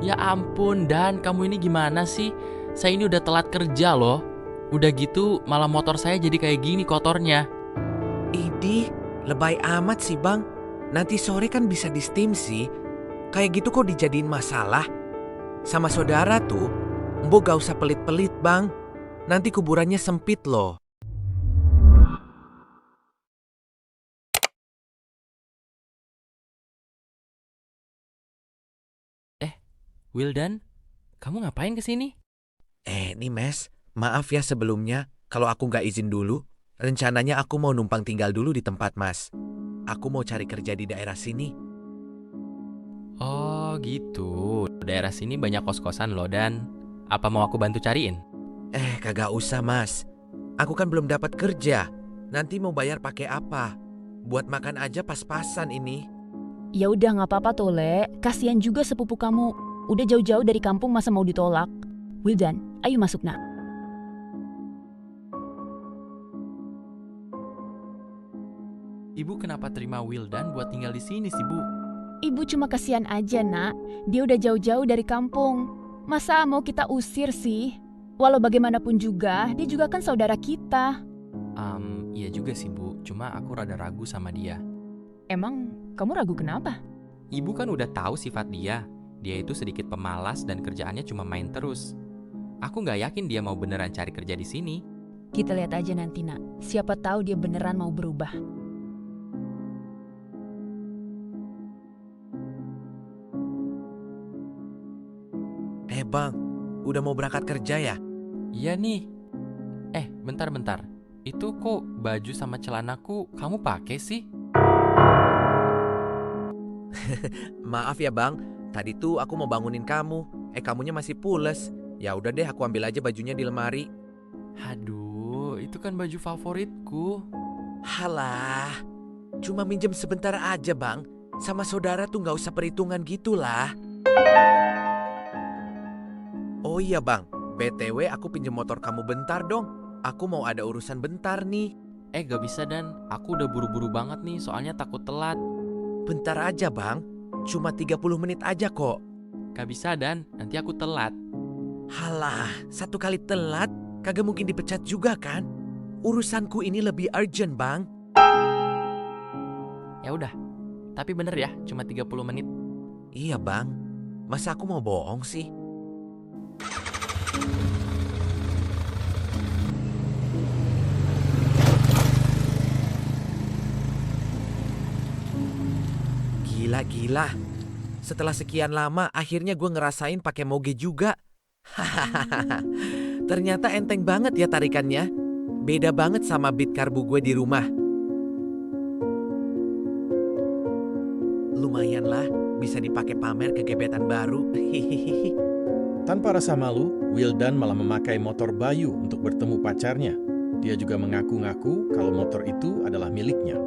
Ya ampun, Dan, kamu ini gimana sih? Saya ini udah telat kerja loh. Udah gitu malah motor saya jadi kayak gini kotornya. Idih, lebay amat sih bang. Nanti sore kan bisa di steam sih. Kayak gitu kok dijadiin masalah? Sama saudara tuh, Mbok gak usah pelit-pelit bang. Nanti kuburannya sempit loh. Eh, Wildan, kamu ngapain kesini? Nih mes, maaf ya sebelumnya kalau aku gak izin dulu. Rencananya aku mau numpang tinggal dulu di tempat mas. Aku mau cari kerja di daerah sini. Oh gitu, daerah sini banyak kos-kosan loh, Dan. Apa mau aku bantu cariin? Kagak usah mas. Aku kan belum dapat kerja. Nanti mau bayar pakai apa? Buat makan aja pas-pasan ini. Ya udah nggak apa-apa Tole, kasihan juga sepupu kamu. Udah jauh-jauh dari kampung masa mau ditolak. Wildan, ayo masuk nak. Ibu kenapa terima Wildan buat tinggal di sini sih, Bu? Ibu cuma kasihan aja nak, dia udah jauh-jauh dari kampung. Masa mau kita usir sih? Walau bagaimanapun juga, dia juga kan saudara kita. Iya juga sih, Bu. Cuma aku rada ragu sama dia. Emang kamu ragu kenapa? Ibu kan udah tahu sifat dia. Dia itu sedikit pemalas dan kerjaannya cuma main terus. Aku nggak yakin dia mau beneran cari kerja di sini. Kita lihat aja nanti nak, siapa tahu dia beneran mau berubah. Bang, udah mau berangkat kerja ya? Iya nih. Bentar-bentar. Itu kok baju sama celanaku kamu pakai sih? Maaf ya bang, tadi tuh aku mau bangunin kamu. Kamunya masih pules. Ya udah deh, aku ambil aja bajunya di lemari. Aduh, itu kan baju favoritku. Halah, cuma minjem sebentar aja bang. Sama saudara tuh gak usah perhitungan gitulah. Oh iya bang, BTW aku pinjem motor kamu bentar dong. Aku mau ada urusan bentar nih. Gak bisa, Dan. Aku udah buru-buru banget nih, soalnya takut telat. Bentar aja bang, cuma 30 menit aja kok. Gak bisa, Dan. Nanti aku telat. Halah, satu kali telat, kagak mungkin dipecat juga kan? Urusanku ini lebih urgent bang. Ya udah. Tapi bener ya, cuma 30 menit. Iya bang, masa aku mau bohong sih? Gila. Setelah sekian lama, akhirnya gue ngerasain pakai moge juga. Hahaha. Ternyata enteng banget ya tarikannya. Beda banget sama beat karbu gue di rumah. Lumayan lah, bisa dipakai pamer ke gebetan baru. Tanpa rasa malu, Wildan malah memakai motor Bayu untuk bertemu pacarnya. Dia juga mengaku-ngaku kalau motor itu adalah miliknya.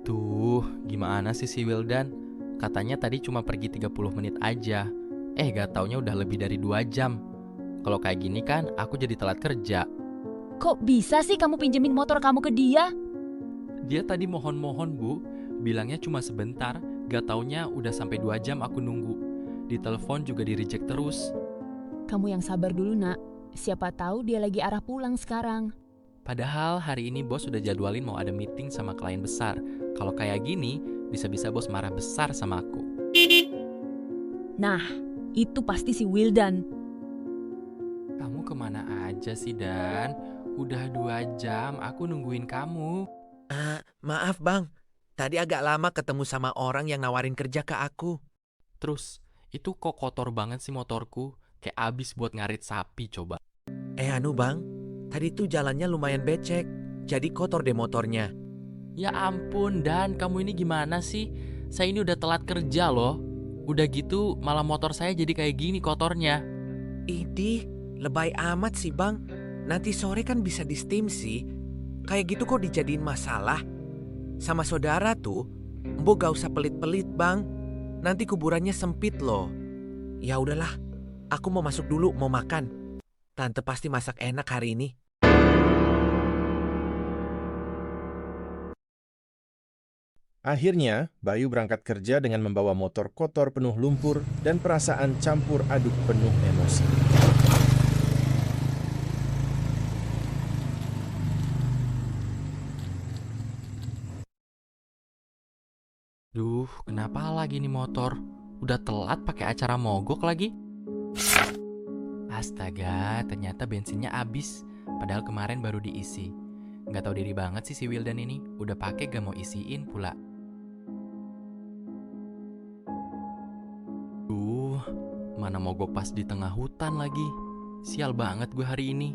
Tuh, gimana sih si Wildan? Katanya tadi cuma pergi 30 menit aja. Gak taunya udah lebih dari 2 jam. Kalau kayak gini kan, aku jadi telat kerja. Kok bisa sih kamu pinjemin motor kamu ke dia? Dia tadi mohon-mohon, Bu. Bilangnya cuma sebentar, gak taunya udah sampai 2 jam aku nunggu. Di telepon juga di-reject terus. Kamu yang sabar dulu nak, siapa tahu dia lagi arah pulang sekarang. Padahal hari ini bos udah jadwalin mau ada meeting sama klien besar. Kalau kayak gini, bisa-bisa bos marah besar sama aku. Nah, itu pasti si Wildan. Kamu kemana aja sih, Dan? Udah 2 jam aku nungguin kamu. Maaf bang, tadi agak lama ketemu sama orang yang nawarin kerja ke aku. Terus, itu kok kotor banget sih motorku? Kayak abis buat ngarit sapi coba. Bang, tadi tuh jalannya lumayan becek, jadi kotor deh motornya. Ya ampun, Dan, kamu ini gimana sih? Saya ini udah telat kerja loh. Udah gitu malah motor saya jadi kayak gini kotornya. Idih, lebay amat sih bang. Nanti sore kan bisa di steam sih. Kayak gitu kok dijadiin masalah? Sama saudara tuh, Mbok gak usah pelit-pelit bang. Nanti kuburannya sempit loh. Ya udahlah, aku mau masuk dulu, mau makan. Tante pasti masak enak hari ini. Akhirnya, Bayu berangkat kerja dengan membawa motor kotor penuh lumpur dan perasaan campur aduk penuh emosi. Duh, kenapa lagi nih motor? Udah telat pakai acara mogok lagi. Astaga, ternyata bensinnya habis. Padahal kemarin baru diisi. Nggak tahu diri banget sih si Wildan ini. Udah pakai gak mau isiin pula. Duh, mana mogok pas di tengah hutan lagi. Sial banget gue hari ini.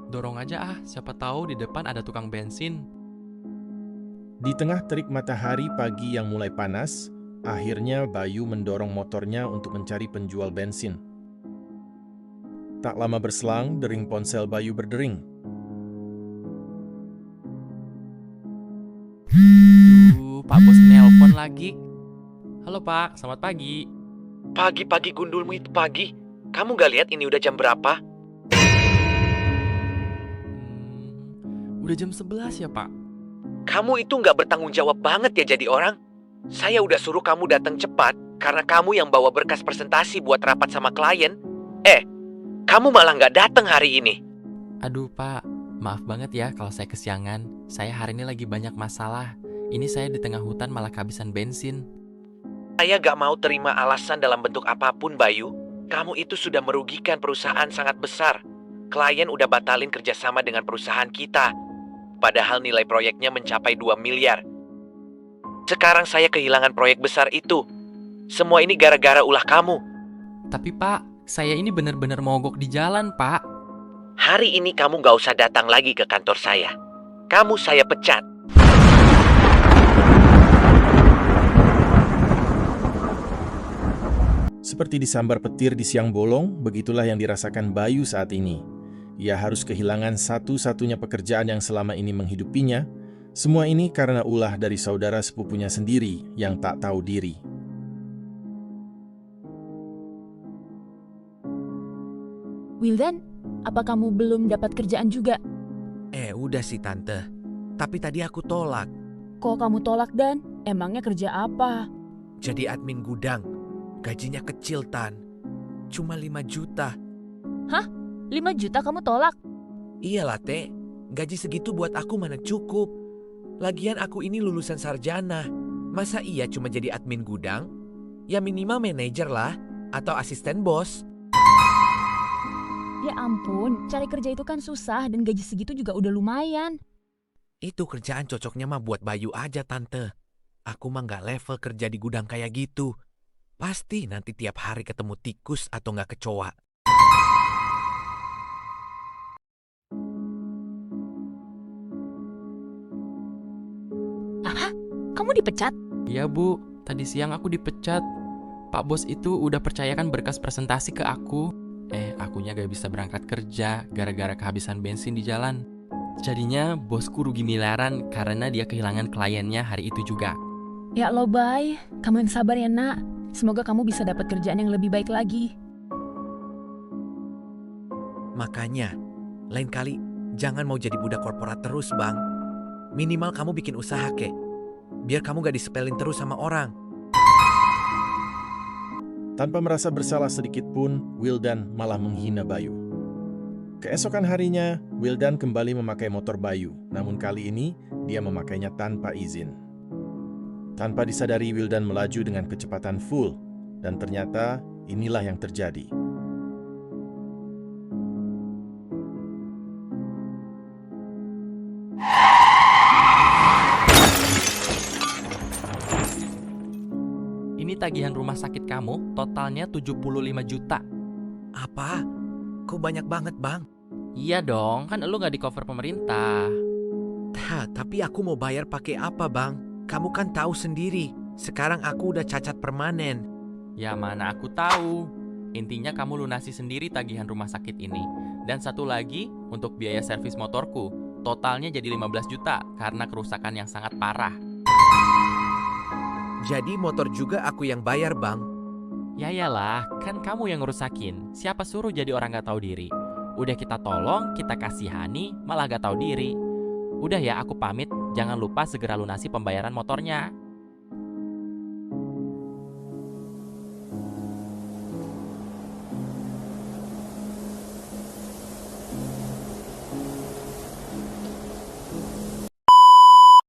Dorong aja siapa tahu di depan ada tukang bensin. Di tengah terik matahari pagi yang mulai panas, akhirnya Bayu mendorong motornya untuk mencari penjual bensin. Tak lama berselang, dering ponsel Bayu berdering. Duh, Pak Bos nelpon lagi. Halo Pak, selamat pagi. Pagi-pagi gundulmu itu pagi. Kamu gak lihat ini udah jam berapa? Udah jam 11 ya Pak? Kamu itu gak bertanggung jawab banget ya jadi orang. Saya udah suruh kamu datang cepat karena kamu yang bawa berkas presentasi buat rapat sama klien. Kamu malah gak datang hari ini. Aduh Pak, maaf banget ya kalau saya kesiangan. Saya hari ini lagi banyak masalah. Ini saya di tengah hutan malah kehabisan bensin. Saya gak mau terima alasan dalam bentuk apapun, Bayu. Kamu itu sudah merugikan perusahaan sangat besar. Klien udah batalin kerjasama dengan perusahaan kita. Padahal nilai proyeknya mencapai 2 miliar. Sekarang saya kehilangan proyek besar itu. Semua ini gara-gara ulah kamu. Tapi Pak, saya ini benar-benar mogok di jalan Pak. Hari ini kamu gak usah datang lagi ke kantor saya. Kamu saya pecat. Seperti disambar petir di siang bolong, begitulah yang dirasakan Bayu saat ini. Ia harus kehilangan satu-satunya pekerjaan yang selama ini menghidupinya. Semua ini karena ulah dari saudara sepupunya sendiri yang tak tahu diri. Wildan, apa kamu belum dapat kerjaan juga? Udah sih tante. Tapi tadi aku tolak. Kok kamu tolak Dan? Emangnya kerja apa? Jadi admin gudang. Gajinya kecil, Tan. Cuma 5 juta. 5 juta kamu tolak? Iyalah, Teh. Gaji segitu buat aku mana cukup. Lagian aku ini lulusan sarjana. Masa iya cuma jadi admin gudang? Ya minimal manajer lah. Atau asisten bos. Ya ampun, cari kerja itu kan susah dan gaji segitu juga udah lumayan. Itu kerjaan cocoknya mah buat Bayu aja, Tante. Aku mah gak level kerja di gudang kayak gitu. Pasti nanti tiap hari ketemu tikus atau gak kecoa. Kamu dipecat? Iya Bu, tadi siang aku dipecat. Pak Bos itu udah percayakan berkas presentasi ke aku. Akunya gak bisa berangkat kerja gara-gara kehabisan bensin di jalan. Jadinya bosku rugi miliaran karena dia kehilangan kliennya hari itu juga. Ya Allah, Bay. Kamu yang sabar ya, Nak. Semoga kamu bisa dapat kerjaan yang lebih baik lagi. Makanya, lain kali jangan mau jadi budak korporat terus, Bang. Minimal kamu bikin usaha, kek. Biar kamu gak disepelin terus sama orang. Tanpa merasa bersalah sedikit pun, Wildan malah menghina Bayu. Keesokan harinya, Wildan kembali memakai motor Bayu, namun kali ini dia memakainya tanpa izin. Tanpa disadari, Wildan melaju dengan kecepatan full, dan ternyata inilah yang terjadi. Ini tagihan rumah sakit kamu, totalnya 75 juta. Apa? Kok banyak banget, Bang? Iya dong, kan lu gak di cover pemerintah. Tapi aku mau bayar pakai apa, Bang? Kamu kan tahu sendiri, sekarang aku udah cacat permanen. Ya mana aku tahu. Intinya kamu lunasi sendiri tagihan rumah sakit ini. Dan satu lagi, untuk biaya servis motorku, totalnya jadi 15 juta karena kerusakan yang sangat parah. Jadi motor juga aku yang bayar, Bang. Ya iyalah, kan kamu yang ngerusakin. Siapa suruh jadi orang gak tahu diri? Udah kita tolong, kita kasihani, malah gak tahu diri. Udah ya, aku pamit. Jangan lupa segera lunasi pembayaran motornya.